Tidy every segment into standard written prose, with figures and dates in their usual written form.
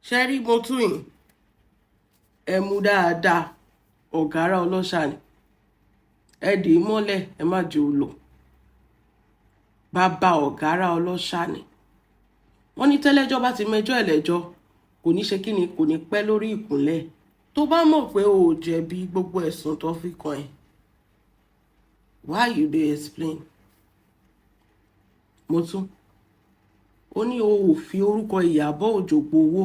Sherry Motuin, Emuda Ogara Oloshani, Edi Mole, Emma Julo, Baba Ogara Oloshani. Wọ́n ní tẹ́lẹ́jọ́ bá ti mẹjọ́ ẹlẹ́jọ́ kò ní ṣe kíni kò ní pẹ́ lórí ìkúnlẹ̀ tó bá mọ̀ pé o jẹ̀bi gbogbo ẹ̀sùn tó fi kàn ẹ́. Why you dey explain? Mo tún ó ní o ò fi orúkọ Ìyábọ̀ Òjó gbowó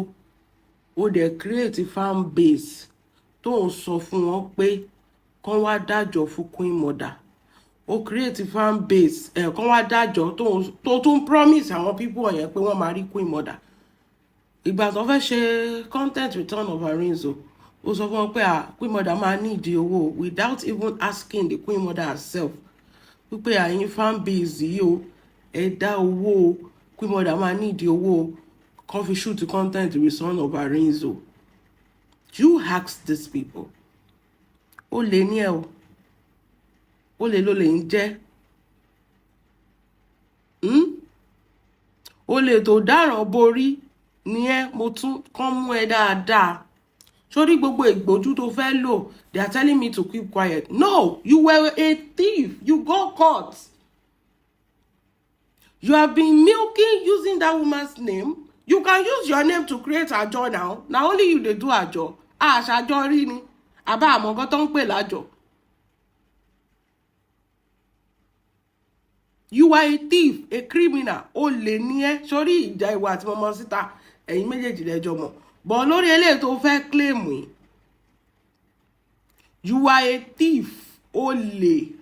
ó dẹ̀ create fan base tó ń sọ fún wọn pé kán wá dájọ́ fún Queen Mother. O create fan base kán wá dájọ́ tó tún promise àwọn people yẹn pé wọ́n máa rí Queen Mother. Ìgbà tó fẹ́ ṣe content return of Arinzo ó sọ fún wọn pé Queen Mother máa need owó without even asking the Queen Mother herself wípé àyín fan base yìí o ẹ dá owó Queen Mother máa need owó kan fi shoot content return of Arinzo. You ask these people. Ó lè ní ẹ o. Ó lè ló lè ń jẹ́. Ó lè tó dáràn borí ní ẹ mo tún kàn mú ẹ dáadáa. Sórí gbogbo ìgbójú tó fẹ́ lò, they are telling me to keep quiet. No, you were a thief. You got caught. You have been milking using that woman's name. You can use your name to create àjọ now. Now only you dey do àjọ. Àṣàjọ rí ni. Àbá àmọ́ nǹkan tó ń pè lájọ. You are a thief, a criminal. Olè ní ẹ́. Sórí ìjà ìwà àti mọmọ síta. Ẹ̀yin méjèèjì lẹ́jọ́ mọ̀. But lórí eléyìí tó fẹ́ claim yìí. You are a thief. Olè.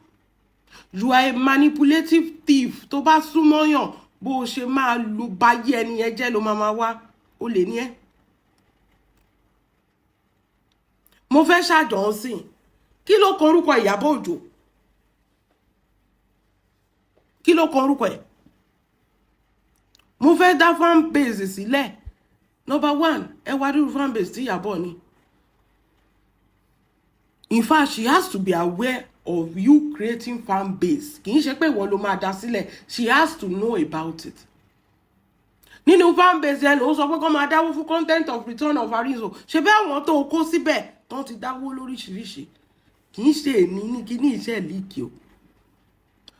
You are a manipulative thief. Tó bá súnmọ́ yàn bó ṣe máa lu báyé ẹni yẹn jẹ́ ló máa wá. Olè ní ẹ́. Mo fẹ́ ṣàjọ sí. Kí ló kọ orúkọ Ìyábọ̀ Òjó? Kí ló kọ orúkọ ẹ̀? Mo fẹ́ dá fan base sílẹ̀. Number one, ẹ wá dúró fan base tí Ìyábọ̀ ni. In fact, she has to be aware of you creating fan base. Kì í ṣe pé ìwọ ló máa dá sílẹ̀. She has to know about it. Nínú fan base yẹn ló sọ pé kó máa dáwó fún content of return of Arinzo. Ṣé bẹ́ẹ̀ àwọn tó kó síbẹ̀ tán ti dáwó lóríṣiríṣi. Kì í ṣe èmi ní kíní iṣẹ́ líìkì o.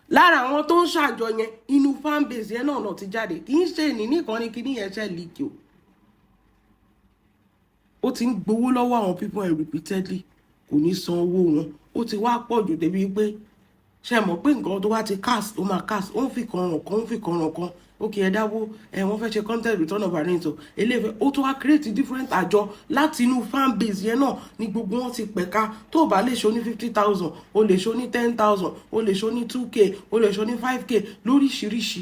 Lára àwọn tó ń ṣàjọ yẹn inú fan base yẹn náà ti jáde. Kì í ṣe èmi nìkan ní kíní yẹn ṣe líìkì o. Ó ti ń gbowó lọ́wọ́ àwọn people repeatedly. Kò ní san owó wọn. Ó ti wá pọ̀ jù débi pé ṣe mọ̀ pé nǹkan tó wá ti cast ó máa cast ó ń fi kan ràn kan ókè ẹ dáwó wọ́n fẹ́ ṣe content return of Arinzo eléfẹ́ ó tún wá create different àjọ láti inú fan base yẹn náà ni gbogbo wọn ti pẹ̀ka tó bá lè ṣe ní 50,000 o lè ṣe ní 10,000 o lè ṣe ní 2k o lè ṣe ní 5k lóríṣiríṣi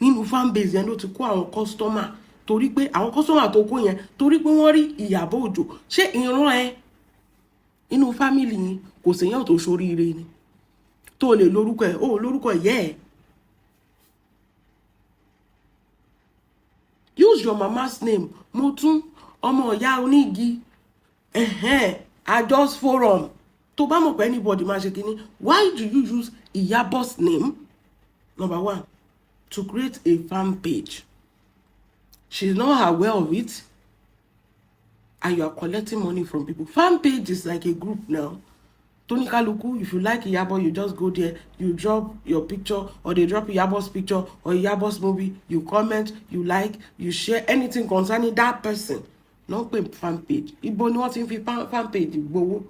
nínú fan base yẹn ló ti kó àwọn customer torí pé àwọn customer tó kó yẹn torí pé wọ́n rí Ìyábọ̀ Òjó ṣé ìran ẹ inú family yín kò séyàn tó ṣoríire ni tó lè lórúkọ ẹ̀ ó lórúkọ ìyá ẹ̀. Use your mama's name. Mo tún ọmọ ìyá onígi Adults Forum. Tó bá mọ̀ pé anybody máa ṣe kíní. Why do you use Iyabo's name? Number one, to create a fan page. She's not aware of it. And you are collecting money from people. Fan page is like a group now. Tony Kaluku, if you like Iyabo, you just go there, you drop your picture, or they drop Iyabo's picture or Iyabo's movie, you comment, you like, you share anything concerning that person. Not pay fan page. Ibo ni wọ́n ti ń fi fan page gbowó.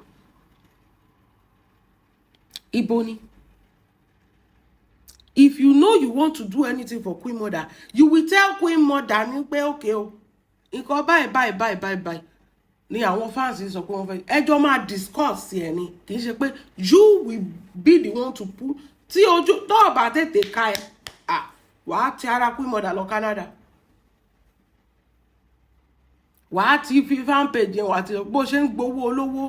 Ibo ni. If you know you want to do anything for Queen Mother, you will tell Queen Mother ní pé okay o. Nǹkan bye. Ni àwọn fans sọ pé wọ́n fẹ́ ẹjọ́ máa discuss ẹ̀ ni kì í ṣe pé you will be the one to pull tí ojú tó bá tètè ka ẹ̀ wàá ti ara Queen Mother lọ Canada wàá ti fi fan page yẹn wàá ti bó ṣe ń gbowó olówó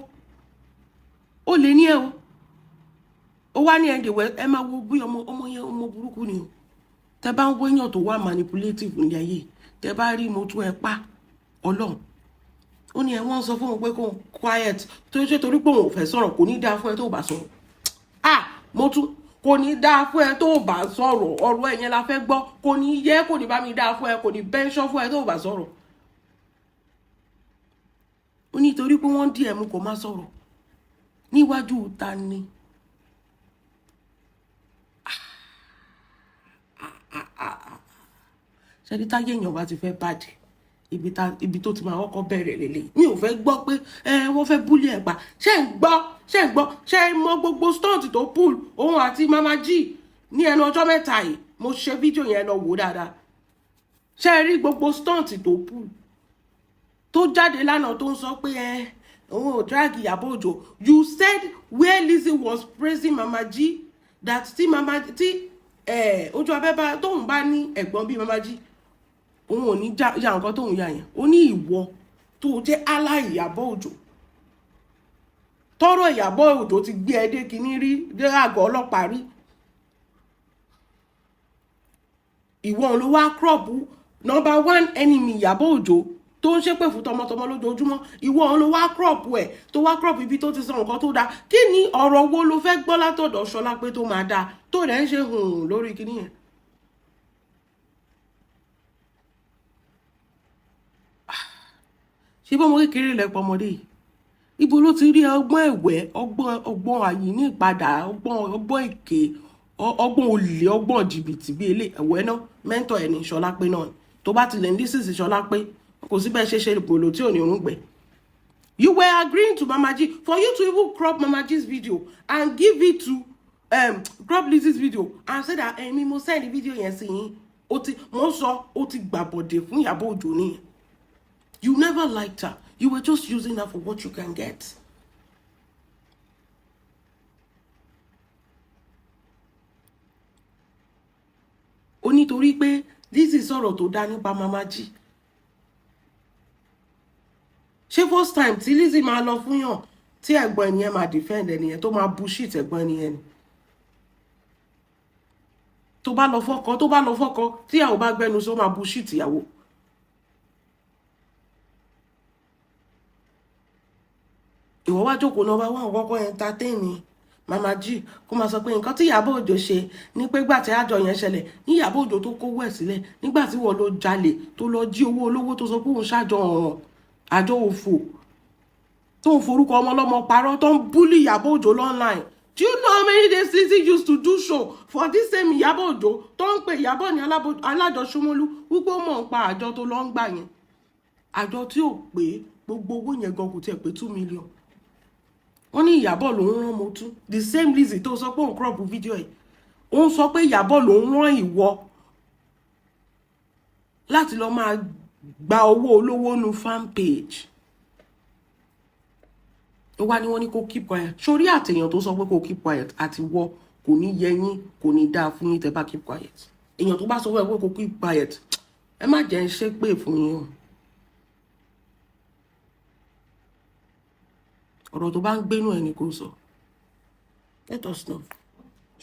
ó lè ní ẹ o ó wá ní ẹ̀ǹdẹ̀wẹ̀ ẹ máa wo bí ọmọ yẹn ọmọ burúkú ni o tẹ bá ń wéyàn tó wá manipulative ní ayé tẹ bá rí mo tún ẹ pa Ọlọ́run ó ní wọ́n sọ fún òun pé kó quiet tó ṣe torí pé òun ò fẹ́ sọ̀rọ̀ kò ní dáa fún ẹ tó bá sọ̀rọ̀ mo tún kò ní dáa fún ẹ tó bá sọ̀rọ̀ ọ̀rọ̀ ẹ̀yẹn la fẹ́ gbọ́ kò ní yẹ kò ní bá mi dáa fún ẹ kò ní bẹ́ńṣọ́ fún ẹ tó bá sọ̀rọ̀ nítorí pé wọ́n dí ẹ̀ mú kó má sọ̀rọ̀ níwájú ta ni. Ṣẹ́ni táyé èèyàn bá ti fẹ́ bàjẹ́ ibi tó ti máa kọ́kọ́ bẹ̀rẹ̀ lélẹ̀. Mi ò fẹ́ gbọ́ pé wọ́n fẹ́ búlì ẹ̀ pa. Ṣé ń gbọ́ ṣé mọ gbogbo stunt tó pull òun àti Mama G ní ẹnu ọjọ́ mẹ́ta yìí. Mo ṣe fídíò yẹn lọ wò dáadáa. Ṣé rí gbogbo stunt tó pull tó jáde lánàá tó ń sọ pé òun ò drag Iyabo Ojo. You said where Lizzy was praising Mama G that ojú abẹ́bá tóun bá ní ẹ̀gbọ́n bíi Mama G òun ò ní ya nǹkan tóun ya yẹn. Ó ní ìwọ tó jẹ́ ally Iyabo Ojo tọ́rọ̀ Iyabo Ojo ti gbé ẹ dé kíní rí dé àgọ́ ọlọ́pàá rí. Ìwọ ló wá crop number 1 enemy Iyabo Ojo tó ń ṣépè fún tọmọtọmọ lójoojúmọ́. Ìwọ ló wá crop ẹ̀ tó wá crop ibi tó ti sọ nǹkan tó dáa. Kí ni ọ̀rọ̀ wo ló fẹ́ gbọ́ látọ̀dọ̀ Ṣọlá pé tó máa dáa tó rẹ̀ ń ṣe lórí kíní yẹn. Ṣé bọ́mọ kékeré lẹ́pọ̀ ọmọdé yìí? Ibo ló ti rí ọgbọ́n ẹ̀wẹ́ ọgbọ́n àyíní ìpadà ọgbọ́n èké ọgbọ́n olè ọgbọ́n jìbìtì bíi ilé ẹ̀wẹ́ náà mẹ́ńtọ̀ ẹ̀ ní Ṣọlá pé náà tó bá tilẹ̀ ń dí sísì Ṣọlá pé kò sí bẹ́ẹ̀ ṣe ìpòlò tí ò ní orúngbẹ̀. You were agreeing to Mama G for you to even crop Mama G's video and give it to crop Lizzy's video and say that èmi mo send video yẹn sí yín mo sọ ó ti gbàbọ̀dẹ̀ fún Iyabo Ojo nìyẹn. You never liked her. You were just using her for what you can get. Ó nítorí pé this is ọ̀rọ̀ tó dá nípa Mama G. Ṣé first time tí Lizzy máa lọ fún yàn tí ẹ̀gbọ́n ẹniyẹn máa defend ẹniyẹn tó máa bullshit ẹ̀gbọ́n ẹniyẹn ni. Tó bá lọ fọ́kọ tí ìyàwó bá gbẹnu sọ máa bullshit ìyàwó. Ìwọ wá jókòó náà wá kọ́kọ́ entertain Mama G kó máa sọ pé nǹkan tí Iyabo Ojo ṣe ní pé gbà tí àjọ yẹn ṣẹlẹ̀ ní Iyabo Ojo tó kówó ẹ̀ sílẹ̀ nígbà tí wọ́n lọ jalè tó lọ jí owó olówó tó sọ pé òun ṣàjọ ọ̀ràn àjọ òfò tó ń forúkọ ọmọ ọlọ́mọ parọ́ tó ń bully Iyabo Ojo online. Do you know how many days Lizzy used to do show for this same Iyabo Ojo tó ń pe Iyabo ní alájọṣomólú wípé ó mọ̀ ń pa àjọ tó lọ ń gbà yẹn àjọ tí ò pé gbogbo owó yẹn gan kò tiẹ̀ pé 2 million. Wọ́n ní Iyabo ló ń rán mo tún the same Lizzy tó sọ pé òun crop video ẹ̀ ó ń sọ pé Iyabo ló ń rán ìwọ láti lọ máa gba owó olówó nu fan page. Ó wá ní wọ́n ní kó keep quiet. Sórí àtẹ̀yàn tó sọ pé kó keep quiet àti wọ kò ní yẹ yín kò ní dáa fún yín tẹ́ bá keep quiet. Èèyàn tó bá sọ pé kó keep quiet ẹ má jẹ́ ń ṣépè fún yín o. Ọ̀rọ̀ tó bá ń gbénú ẹni kò sọ. Let us know.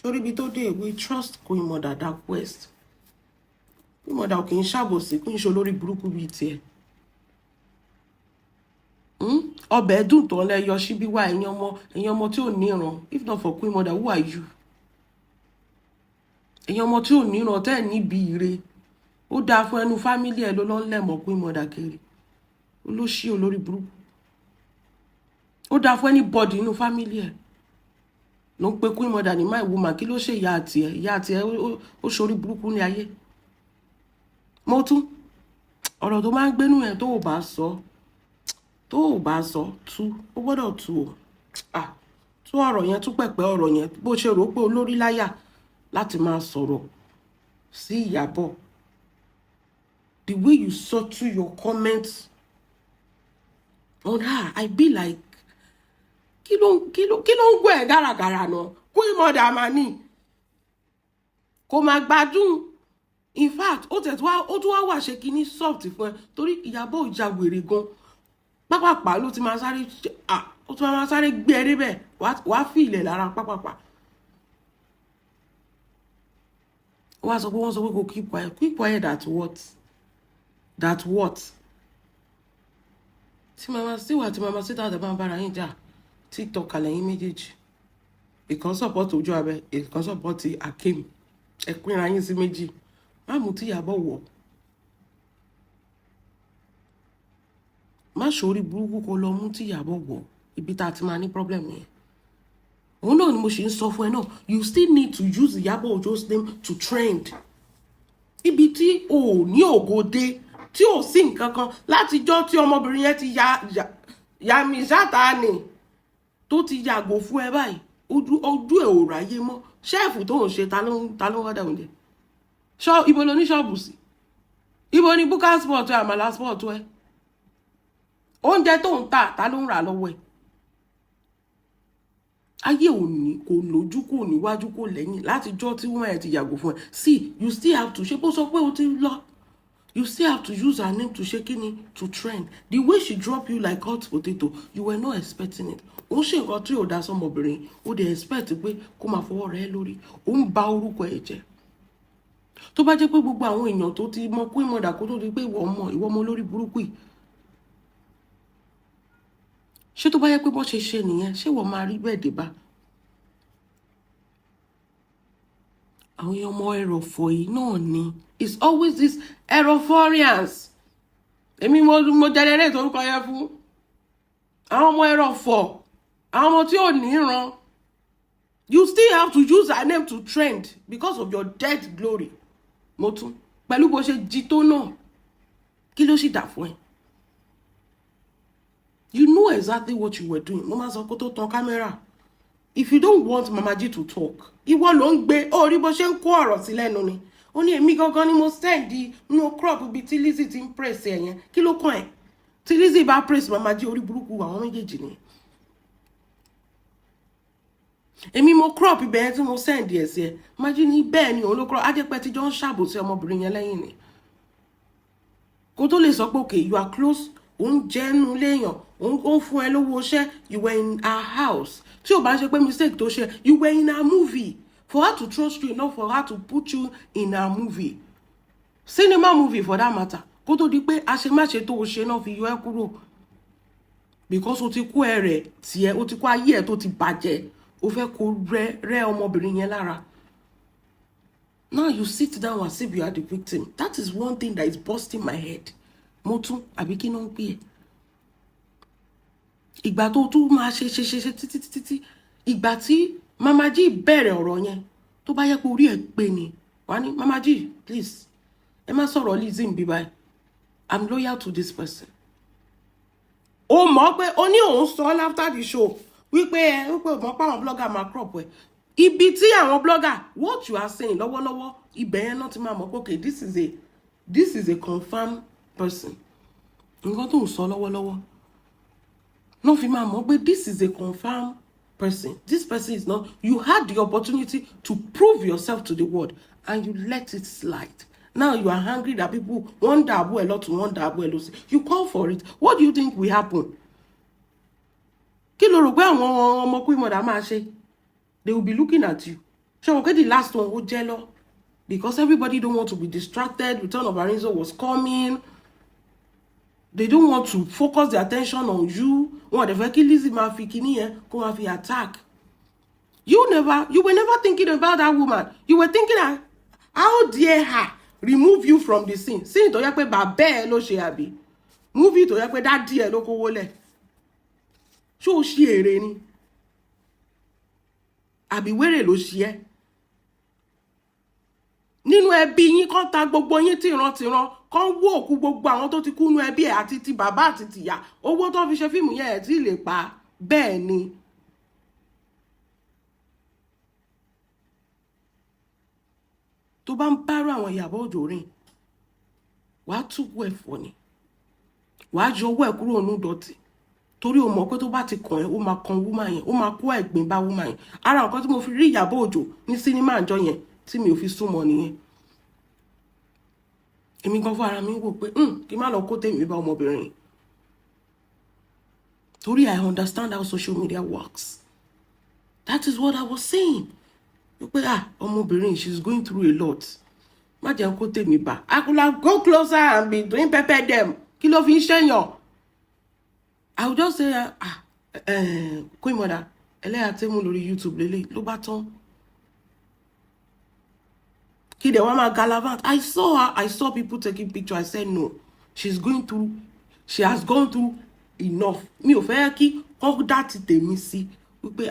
Sórí ibi tó dé we trust Queen Mother Dark West. Queen Mother kì í ṣàbòsí kì í ṣe Oloriburuku bíi tiẹ̀. Ọbẹ̀ dùn tó lẹ yọ síbí wá ẹ̀yin ọmọ tí ò níran. If not for Queen Mother, who are you? Ẹ̀yin ọmọ tí ò níran tẹ́ ẹ̀ níbi ire. Ó dáa fún ẹnu fámílì ẹ̀ ló lọ́ ń lẹ̀mọ́ Queen Mother kiri. Olóṣì Oloriburuku. Ó dáa fún anybody inú fámílì ẹ̀. Ló ń pe Queen Mother ní my woman kí ló ṣe ìyá àti ẹ̀ ó ṣorí burúkú ní ayé. Mo tún ọ̀rọ̀ tó máa ń gbénú ẹ̀ tó ò bá sọ tú ó gbọ́dọ̀ tú o. Tú ọ̀rọ̀ yẹn tú pẹ̀pẹ́ ọ̀rọ̀ yẹn bó ṣe rò pé olórí láyà láti máa sọ̀rọ̀ sí Iyabo. The way you settle your comments on her, I be like kí ló ń gbọ́ ẹ̀ gàràgàrà náà Queen Mother máa ní kò máa gbádùn. In fact ó tún wá wà ṣe kíní soft fún ẹ torí Iyabo ìjà wèrè gan pápápá ló ti máa sáré ó tún máa sáré gbé ẹ débẹ̀ wàá fi ilẹ̀ lára pápápá. Wọ́n sọ pé kò keep quiet that what tí mama sí wà tí mama sí tàbí bá ń bára yín jà TikTok àlẹ́yìn méjèèjì ìkan support ojú abẹ ìkan support Akeem ẹ pínra yín sí méjì má mú tí Iyabo wọ̀ má ṣorí burúkú kó lọ mú tí Iyabo wọ̀ ibi tá a ti máa ní problem yẹn. Òun náà ni mo ṣe ń sọ fún ẹ náà, you still need to use Iyabo Ojo's name to trend. Ibi tí o ní ògo dé tí ò sí nǹkan kan látijọ́ tí ọmọbìnrin yẹn ti ya mi Sátánì tó ti yàgò fún ẹ báyìí, ojú ẹ ò ráyé mọ́. Ṣẹ́ẹ̀fù tó ń ṣe ta ló ń wádà oúnjẹ? Ibo lo ní ṣọ́ọ̀bù sí? Ibo ni búkà sport ẹ, àmàlà sport ẹ? Oúnjẹ tó ń ta ló ń rà lọ́wọ́ ẹ? Ayé òní kò lójú kò níwájú kò lẹ́yìn látijọ́ tí wọ́n ẹ̀ ti yàgò fún ẹ. See, you still have to ṣe bó sọ pé o ti lọ. You still have to use her name to ṣe kíni to trend. The way she drop you like hot potato, you were not expecting it. Ó ṣe nǹkan tí ò dá sọmọbìnrin, ó dẹ̀ expect pé kó máa fọwọ́ rẹ̀ lórí. Ó ń ba orúkọ ẹ̀ jẹ́. Tó bá jẹ́ pé gbogbo àwọn èèyàn tó ti mọ Queen Mother kó tó di pé ìwọ ọmọ Oloriburuku yìí. Ṣé tó bá yẹ pé bó ṣe nìyẹn, ṣé wọ́n máa rí bẹ́ẹ̀ dé bá? Àwọn ọmọ ẹrọ̀fọ̀ yìí náà ni. It's always this aerophorians. Èmi mo generate orúkọ yẹn fún. Àwọn ọmọ ẹrọ̀fọ̀, àwọn ọmọ tí ò ní ìran. You still have to use her name to trend because of your dead glory. Mo tún pẹ̀lú bó ṣe jí tó náà. Kí ló sì dà fún ẹ? You know exactly what you were doing. Mo máa sọ kó tó tan camera. If you don't want Mama G to talk, ìwọ ló ń gbé orí bó ṣe ń kó ọ̀rọ̀ sí lẹ́nu ni. Ó ní èmi gangan ni mo send no crop bí tí Lizzy ti ń praise ẹ̀ yẹn. Kí ló kàn ẹ́? Tí Lizzy bá praise Mama G orí burúkú àwọn méjèèjì ni. Èmi mo crop ibẹ̀ yẹn tí mo send ẹ̀ sí ẹ. Mama G ní bẹ́ẹ̀ ni òun ló crop. Ajẹ́pẹ́ tí jọ ń ṣàbòsí ọmọbìnrin yẹn lẹ́yìn ni. Kó tó lè sọ pé okay, you are close. Òun jẹ́nu léèyàn, òun fún ẹ lówó iṣẹ́, you were in her house. Tí o bá ṣe pé mistake tó ṣe, you were in her movie. For her to trust you enough for her to put you in her movie. Cinema movie for that matter. Kó tó di pé àṣemáṣe tó o ṣe náà fi yọ ẹ́ kúrò. Because o ti kó ẹrẹ̀ tiẹ̀, o ti kó ayé ẹ̀ tó ti bàjẹ́. O fẹ́ kó rẹ́ ọmọbìnrin yẹn lára. Now you sit down as if you are the victim. That is one thing that is busting my head. Mo tún àbí kí ló ń pè é? Ìgbà tó tún máa ṣe títí ìgbà tí Mama G bẹ̀rẹ̀ ọ̀rọ̀ yẹn tó bá yẹ kó orí ẹ̀ pé ni wá ní Mama G please ẹ má sọ̀rọ̀ Lizzy ń bí báyìí, I'm loyal to this person. Ó mọ̀ pé ó ní òun sọ after the show wípé mọ̀ pé àwọn blogger máa crop ẹ̀. Ibi tí àwọn blogger what you are saying lọ́wọ́lọ́wọ́ ibẹ̀ yẹn náà ti máa mọ̀ pé okay this is a confirmed person. Nǹkan tó ń sọ lọ́wọ́lọ́wọ́ no fi máa mọ̀ pé this is a confirmed person. This person is not. You had the opportunity to prove yourself to the world and you let it slide. Now you are angry that people wonder about a lot to wonder about a lot. You call for it. What do you think will happen? Kí ló rò pé àwọn ọmọ Queen Mother máa ṣe? They will be looking at you. Ṣé wọn pé the last one ó jẹ́ lọ? Because everybody don't want to be distracted. Return of Arinzo was coming. They don't want to focus their attention on you. Wọ́n dẹ̀ fẹ́ kí Lizzy máa fi kíní yẹn kó máa fi attack. You were never thinking about that woman. You were thinking how dare her remove you from the scene. Scene tó yẹ pé bàbá ẹ̀ ló ṣe àbí. Movie tó yẹ pé dádì ẹ̀ ló kówó lẹ̀. Ṣé o ṣe èrè ni? Àbí wèrè ló ṣe ẹ́? Nínú ẹbí yín kan ta gbogbo yín tìran kan wó òkú gbogbo àwọn tó ti kú nínú ẹbí ẹ̀ àti ti bàbá àti tìyá. Owó tó fi ṣe fíìmù yẹn ẹ̀ tí lè pa bẹ́ẹ̀ ni. Tó bá ń bárò àwọn Iyabo Ojo rìn, wàá túbọ̀ ẹ̀fọ́ ni. Wàá jọ owó ẹ̀ kúrò nínú dọ̀tí. Torí o mọ̀ pé tó bá ti kàn ẹ́, ó máa kan woman yẹn, ó máa kó ẹ̀gbin bá woman yẹn. Ara nǹkan tí mo fi rí Iyabo Ojo ní sinimá àjọ yẹn tí mi ò fi súnmọ́ nìyẹn. Èmi gan fún ara mi wò pé kí má lọ kó tèmi bá ọmọbìnrin. Torí I understand how social media works. That is what I was saying. Pé ọmọbìnrin, she's going through a lot. Má jẹ́ kó tèmi bá. I could have go closer and be doing pepper them. Kí ló fi ń ṣèyàn? I would just say Queen Mother ẹlẹ́yà tẹ́mú lórí YouTube lélẹ̀ ló bá tán. Kí dẹ̀ wá máa galavant. I saw her. I saw people taking picture. I said no. She has gone through enough. Mi ò fẹ́ kí kọ́ dá ti tèmi sí wípé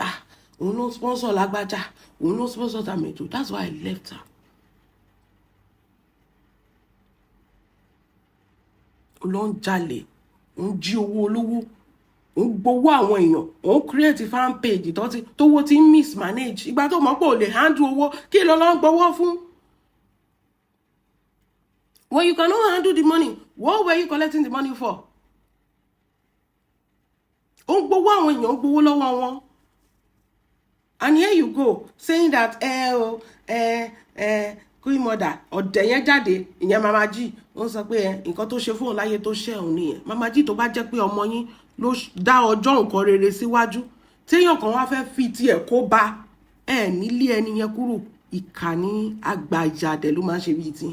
òun ló sponsor lágbájá, òun ló sponsor tàmẹ̀dò. That's why I left her. Ó lọ ń jalè, ó ń jí owó olówó, ó ń gbowó àwọn èèyàn, ó ń create fan page tówó ti ń mismanage. Ìgbà tó mọ̀ pé ò lè handle owó, kí ló lọ ń gbowó fún? When you cannot handle the money, what were you collecting the money for? Ó ń gbowó àwọn èèyàn, ó ń gbowó lọ́wọ́ wọn. And here you go saying that queen mother ọ̀dẹ̀ yẹn jáde, ìyẹn Mama G, ó sọ pé nǹkan tó ṣe fún òun láyé tó ṣe òun nìyẹn. Mama G, tó bá jẹ́ pé ọmọ yín ló dá ọjọ́ nǹkan rere síwájú, téèyàn kan wá fẹ́ fi tiẹ̀ kó bá nílé ẹni yẹn kúrò. Ìkànnì àgbàjàdẹ̀ ló máa ń ṣe bíi tí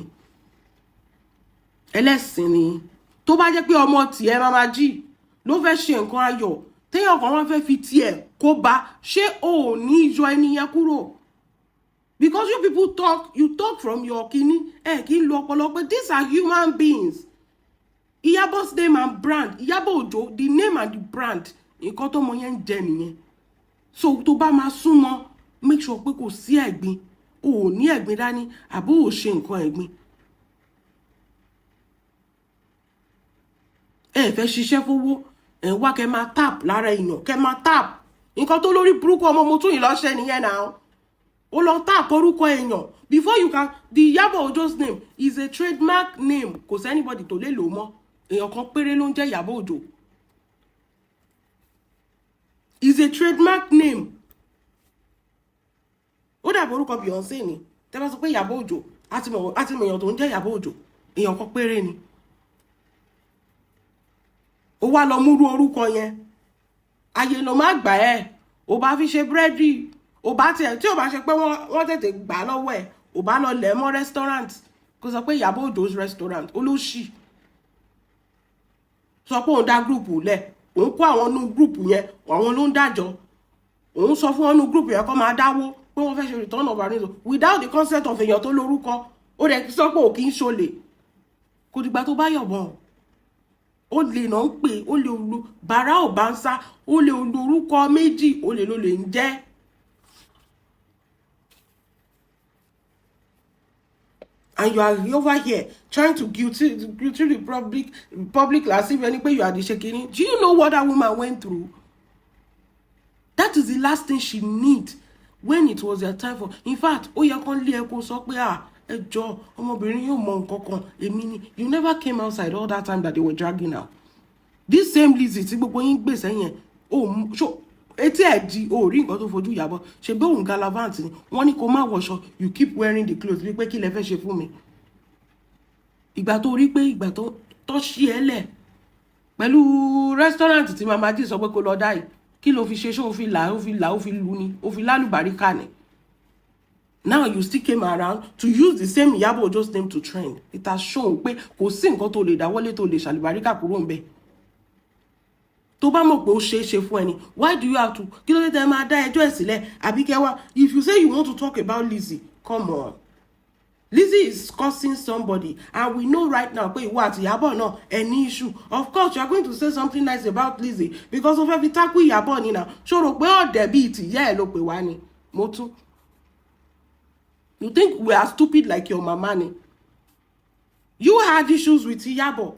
ẹlẹ́sìn ni. Tó bá jẹ́ pé ọmọ tiẹ̀ Mama G ló fẹ́ ṣe nǹkan ayọ̀, téèyàn kan wá fẹ́ fi tiẹ̀ kó bá, ṣé ò ní yọ ẹni yẹn kúrò? Because you people you talk from your kini, kí n lo ọpọlọ pé these are human beings. Iyabo's name and brand, Iyabo Ojo, the name and the brand, nǹkan tó mọ yẹn ń jẹ nìyẹn. So tó bá máa súnmọ́, make sure pé kò sí ẹ̀gbin, ò ní ẹ̀gbin dání, àbó ò ṣe nǹkan ẹ̀gbin. Fẹ́ ṣiṣẹ́ fowó, wá kẹ́ máa tap lára èèyàn, kẹ́ máa tap. Nǹkan tó lórí burúkú ọmọ mo tún yìí lọ́ṣẹ́ nìyẹn náà. Ó lọ tap orúkọ èèyàn. Before you can, the Iyabo Ojo's name is a trademark name. Kò sí anybody tó lè lò mọ́. Èèyàn kan péré ló ń jẹ́ Iyabo Ojo. Is a trademark name. Ó dàbí orúkọ Beyonce ni. Tẹ́ bá sọ pé Iyabo Ojo, àti mọ̀ èèyàn tó ń jẹ́ Iyabo Ojo. Èèyàn kan péré ni. Ó wá lọ múrú orúkọ yẹn. Ayé ló má gbà ẹ́. Ó bá fi ṣe búrẹ́dì. Ó bá tiẹ̀ tí ó bá ṣe pé wọ́n tètè gbà lọ́wọ́ ẹ̀. Ó bá lọ lẹ̀ mọ́ restaurant. Kó sọ pé Iyabo Ojo's restaurant. Olóṣì. Sọ pé òun dá gúrùpù lẹ̀. Òun kó àwọn nú gúrùpù yẹn. Àwọn ló ń dájọ́. Òun sọ fún wọn nú gúrùpù yẹn kó máa dáwó. Pé wọ́n fẹ́ ṣe return of earnings without the consent of èèyàn tó lórúkọ. Ó dẹ̀ sọ pé ò kì í ṣolè. Kò dìgbà tó bá yọ̀bọ̀n. Ó lè náà ń pè, ó lè lu bàrà ò bá ń sá, ó lè lu orúkọ méjì, ó lè ló lè ń jẹ́. And you are over here trying to guilty the public as if any way you are the shaking. Do you know what that woman went through? That is the last thing she needs when it was their time for. In fact, ó yẹ kán lé ẹ kó sọ pé ẹjọ́ ọmọbìnrin yóò mọ nǹkan kan èmi ni. You never came outside all that time that they were dragging out. This same Lizzy tí gbogbo yín gbèsè yẹn etí ẹ̀ di rí nǹkan tó fojú Iyabo ṣe bí òun galavant ni wọ́n ní kó má wọṣọ, you keep wearing the clothes wípé kí lẹ fẹ́ ṣe fún mi. Ìgbà tó rí pé ìgbà tó ṣí ẹ lẹ̀ pẹ̀lú restaurant tí Mama G sọ pé kó lọ dá yìí, kí ló fi ṣe ṣé ó fi lù ni, ó fi lálùbáríkà ni. Now you still came around to use the same Iyabo Ojo's name to trend. It has shown pé kò sí nǹkan tó lè dáwọ́lé tó lè ṣàlùbáríkà kúrò ń bẹ̀. Tó bá mọ̀ pé ó ṣe é ṣe fún ẹni, why do you have to? Kí ló dé tẹ́ máa dá ẹjọ́ ẹ̀ sílẹ̀? Àbí kẹ́ wá, if you say you want to talk about Lizzy, come on. Lizzy is cursing somebody, and we know right now pé ìwọ àti Iyabo náà any issue. Of course, you are going to say something nice about Lizzy because of every tackle Iyabo ni now. Ṣó rò pé ọ̀dẹ̀ bíi tìyẹ́ ẹ̀ ló pè wá ni? Mo tún. You think we are stupid like your mama ni? You had issues with Iyabo.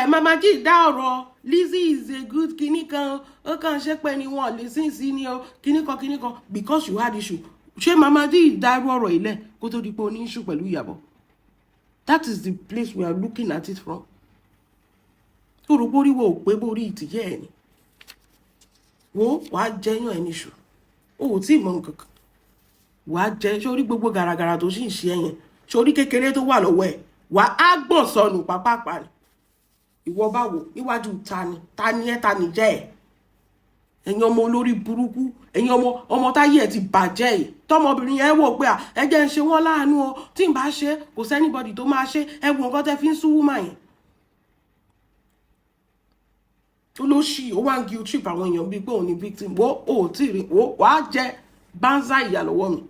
Mama G dá ọ̀rọ̀ Lizzy is a good kinikan. Ó kàn ṣe pé ni wọ́n listen sí ni o kinikan because you had issue. Ṣé Mama G dá irú ọ̀rọ̀ ilẹ̀ kó tó di pé ó ní issue pẹ̀lú Iyabo? That is the place we are looking at it from. Tó rò borí wo pé borí ìtìyẹ́ ẹ̀ ni. Wo wàá jẹyàn ẹni ṣù. O ò tí ì mọ nǹkan kan. Wàá jẹ sórí gbogbo gàràgàrà tó sì ń ṣe ẹ̀yẹn. Sórí kékeré tó wà lọ́wọ́ ẹ̀. Wàá á gbọ̀n sọnù pàápàá ni. Ìwọ báwo níwájú ta ni ẹ ta ni jẹ́ ẹ̀. Ẹ̀yin ọmọ olórí burúkú, ẹ̀yin ọmọ táyé ẹ̀ ti bàjẹ́ yìí. Tọmọbìnrin yẹn wò pé ẹ jẹ́ ń ṣe wọ́n láàánú o, tí n bá ṣe kò sẹ́nibọ̀dì tó máa ṣe, ẹ wo nǹkan tẹ́ fi ń sú wúmà yẹn. Olóṣì ó wá ń guilt trip àwọn èèyàn bíi pé òun ni victim. Wo ò tí ì rí wo wàá jẹ bánzá ìyà lọ́wọ́ mi.